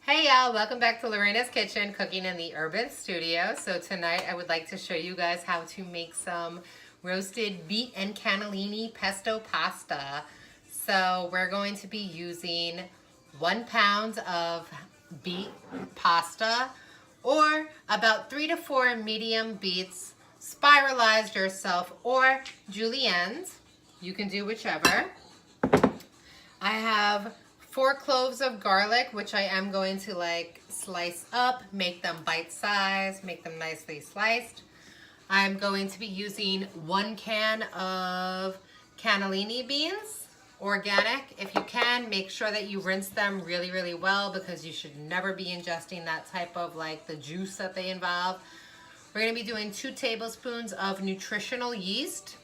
Hey y'all, welcome back to Lorena's Kitchen, cooking in the urban studio. So tonight I would like to show you guys how to make some roasted beet and cannellini pesto pasta. So we're going to be using 1 pound of beet pasta or about 3 to 4 medium beets, spiralized yourself or juliennes. You can do whichever. I have 4 cloves of garlic, which I am going to slice up, make them bite-sized, make them nicely sliced. I'm going to be using 1 can of cannellini beans, organic. If you can, make sure that you rinse them really, really well because you should never be ingesting that type of the juice that they involve. We're going to be doing 2 tablespoons of nutritional yeast,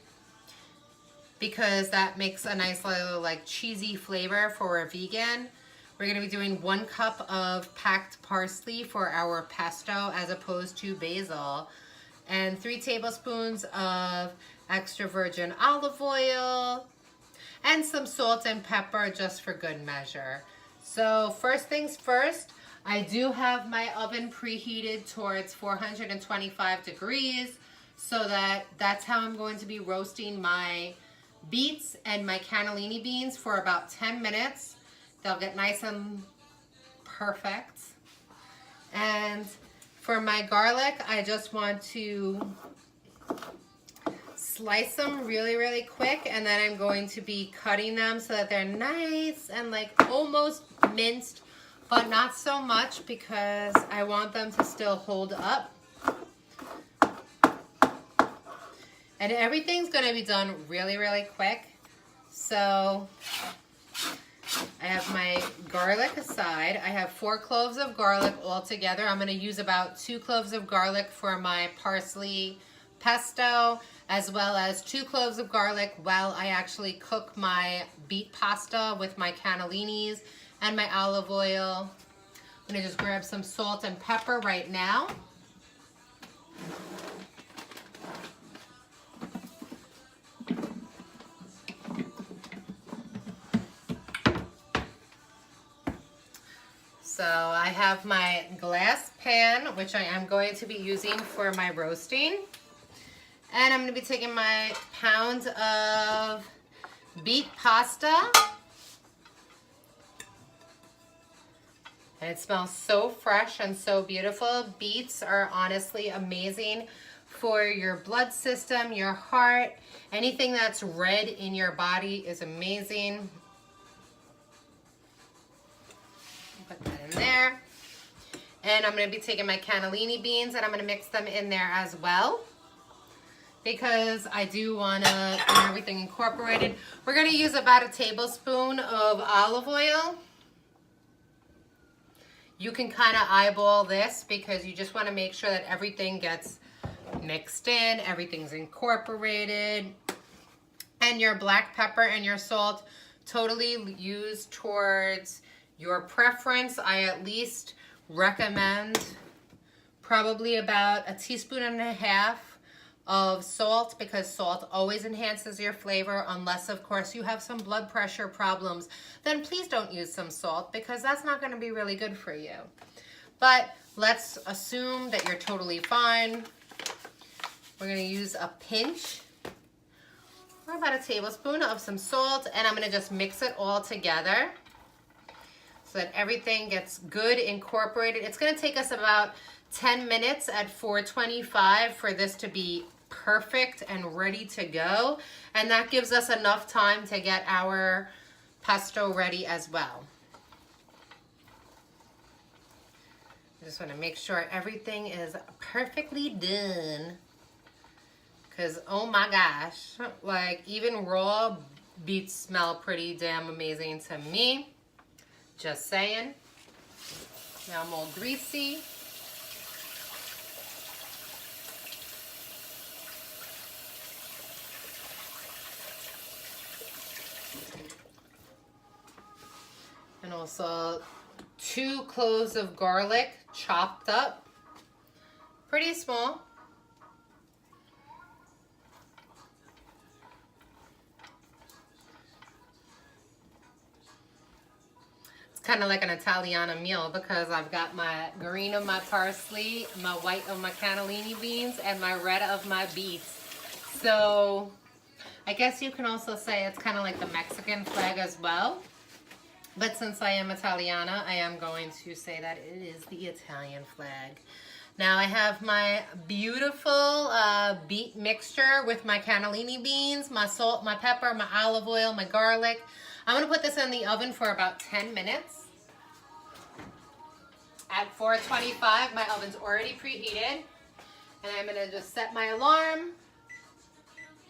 because that makes a nice little cheesy flavor for a vegan. We're going to be doing 1 cup of packed parsley for our pesto as opposed to basil, and 3 tablespoons of extra virgin olive oil, and some salt and pepper just for good measure. So first things first, I do have my oven preheated towards 425 degrees, so that's how I'm going to be roasting my beets and my cannellini beans for about 10 minutes. They'll get nice and perfect. And for my garlic, I just want to slice them really, really quick, and then I'm going to be cutting them so that they're nice and almost minced, but not so much because I want them to still hold up. And everything's going to be done really, really quick. So I have my garlic aside. I have 4 cloves of garlic altogether. I'm going to use about 2 cloves of garlic for my parsley pesto, as well as 2 cloves of garlic while I actually cook my beet pasta with my cannellinis and my olive oil. I'm going to just grab some salt and pepper right now. So I have my glass pan, which I am going to be using for my roasting. And I'm going to be taking my pound of beet pasta. And it smells so fresh and so beautiful. Beets are honestly amazing for your blood system, your heart. Anything that's red in your body is amazing. Put that in there. And I'm going to be taking my cannellini beans and I'm going to mix them in there as well, because I do want to get everything incorporated. We're going to use about a tablespoon of olive oil. You can kind of eyeball this because you just want to make sure that everything gets mixed in, everything's incorporated. And your black pepper and your salt, totally use towards your preference. I at least recommend probably about 1.5 teaspoons of salt, because salt always enhances your flavor, unless of course you have some blood pressure problems. Then please don't use some salt, because that's not going to be really good for you. But let's assume that you're totally fine. We're going to use a pinch or about a tablespoon of some salt, and I'm going to just mix it all together so that everything gets good incorporated. It's going to take us about 10 minutes at 425 for this to be perfect and ready to go. And that gives us enough time to get our pesto ready as well. I just want to make sure everything is perfectly done, because oh my gosh, even raw beets smell pretty damn amazing to me. Just saying. Now I'm all greasy. And also 2 cloves of garlic chopped up. Pretty small. kind of like an Italiana meal because I've got my green of my parsley, my white of my cannellini beans, and my red of my beets. So I guess you can also say it's kind of like the Mexican flag as well. But since I am Italiana, I am going to say that it is the Italian flag. Now I have my beautiful beet mixture with my cannellini beans, my salt, my pepper, my olive oil, my garlic. I'm going to put this in the oven for about 10 minutes. At 425, my oven's already preheated. And I'm going to just set my alarm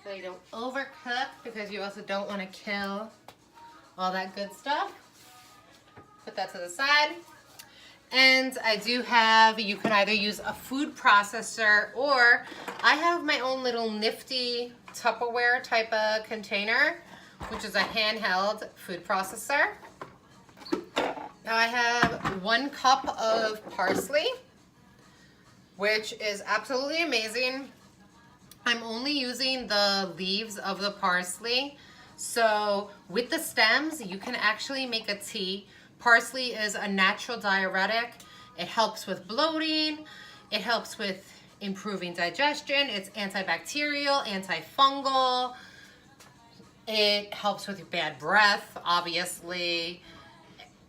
so you don't overcook because you also don't want to kill all that good stuff. Put that to the side. And I do have, you can either use a food processor or I have my own little nifty Tupperware type of container, which is a handheld food processor. Now I have 1 cup of parsley, which is absolutely amazing. I'm only using the leaves of the parsley. So with the stems, you can actually make a tea. Parsley is a natural diuretic. It helps with bloating. It helps with improving digestion. It's antibacterial, antifungal. It helps with your bad breath, obviously.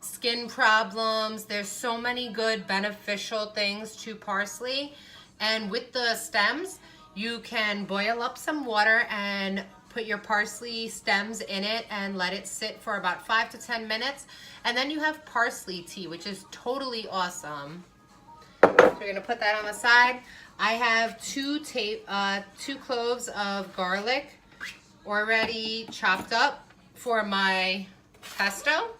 Skin problems. There's so many good beneficial things to parsley. And with the stems, you can boil up some water and put your parsley stems in it and let it sit for about 5 to 10 minutes. And then you have parsley tea, which is totally awesome. So we're gonna put that on the side. I have 2 cloves of garlic already chopped up for my pesto.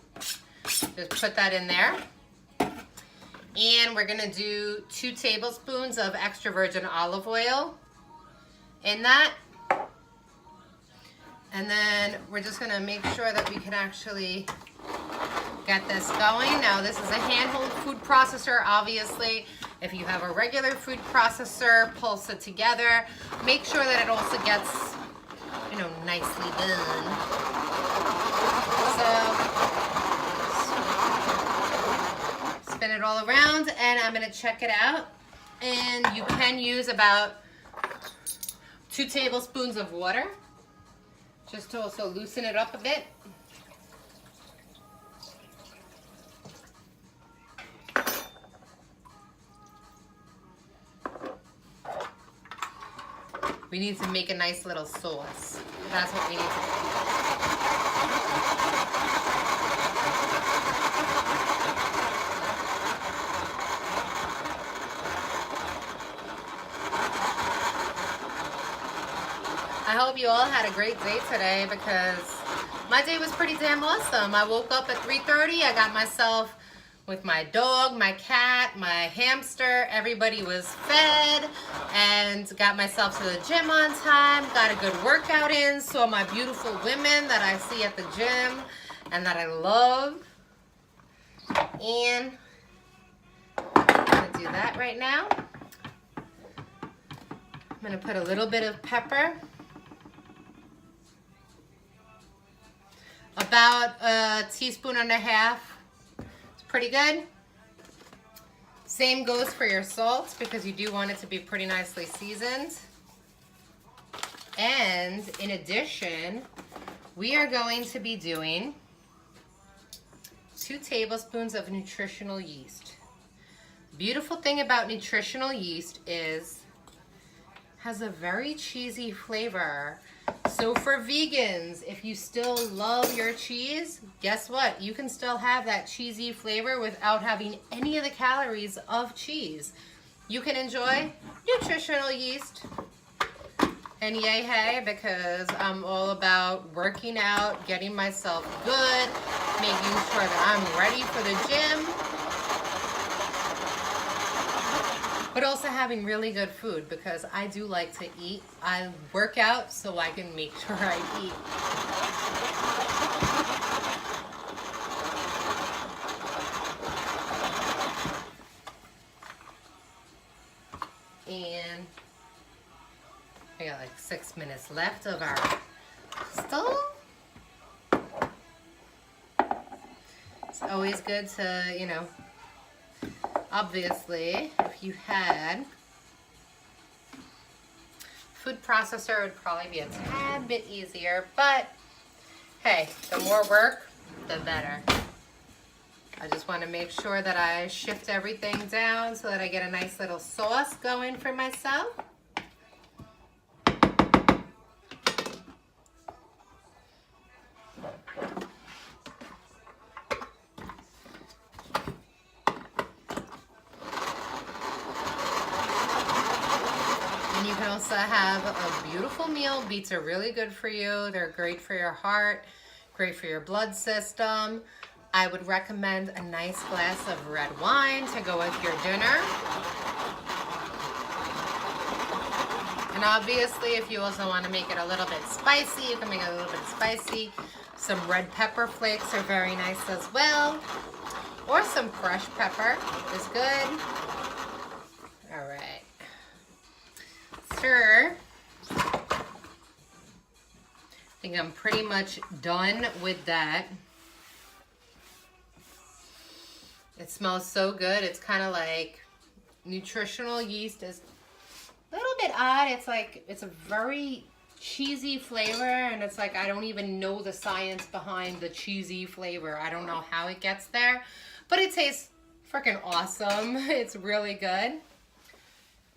Just put that in there. And we're gonna do 2 tablespoons of extra virgin olive oil in that. And then we're just gonna make sure that we can actually get this going. Now this is a handheld food processor, obviously. If you have a regular food processor, pulse it together. Make sure that it also gets, you know, nicely done. So spin it all around and I'm gonna check it out. And you can use about 2 tablespoons of water just to also loosen it up a bit. We need to make a nice little sauce. That's what we need to do. I hope you all had a great day today because my day was pretty damn awesome. I woke up at 3:30. I got myself with my dog, my cat, my hamster. Everybody was fed and got myself to the gym on time. Got a good workout in. Saw my beautiful women that I see at the gym and that I love. And I'm gonna do that right now. I'm gonna put a little bit of pepper. About 1.5 teaspoons. It's pretty good. Same goes for your salt because you do want it to be pretty nicely seasoned. And in addition, we are going to be doing 2 tablespoons of nutritional yeast. Beautiful thing about nutritional yeast is it has a very cheesy flavor. So for vegans, if you still love your cheese, guess what? You can still have that cheesy flavor without having any of the calories of cheese. You can enjoy nutritional yeast. And yay hey, because I'm all about working out, getting myself good, making sure that I'm ready for the gym, but also having really good food because I do like to eat. I work out so I can make sure I eat. And I got like 6 minutes left of our stove. always good to, you know, obviously, if you had food processor, it would probably be a tad bit easier, but hey, the more work, the better. I just want to make sure that I shift everything down so that I get a nice little sauce going for myself. And you can also have a beautiful meal. Beets are really good for you. They're great for your heart, great for your blood system. I would recommend a nice glass of red wine to go with your dinner. And obviously, if you also want to make it a little bit spicy, you can make it a little bit spicy. Some red pepper flakes are very nice as well. Or some fresh pepper is good. All right. Stir. I think I'm pretty much done with that. It smells so good. It's kind of like nutritional yeast is a little bit odd. It's like, it's a very cheesy flavor, and it's like, I don't even know the science behind the cheesy flavor. I don't know how it gets there, but it tastes freaking awesome. It's really good.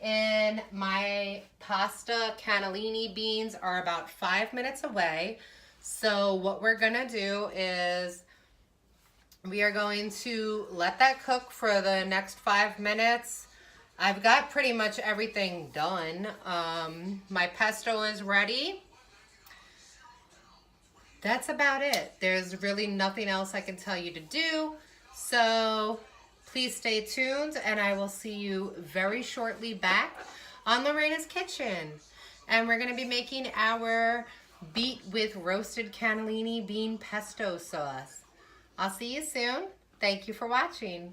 And my pasta cannellini beans are about 5 minutes away. So what we're gonna do is we are going to let that cook for the next 5 minutes. I've got pretty much everything done. My pesto is ready. That's about it. There's really nothing else I can tell you to do. So please stay tuned, and I will see you very shortly back on Lorena's Kitchen. And we're gonna be making our beet with roasted cannellini bean pesto sauce. I'll see you soon. Thank you for watching.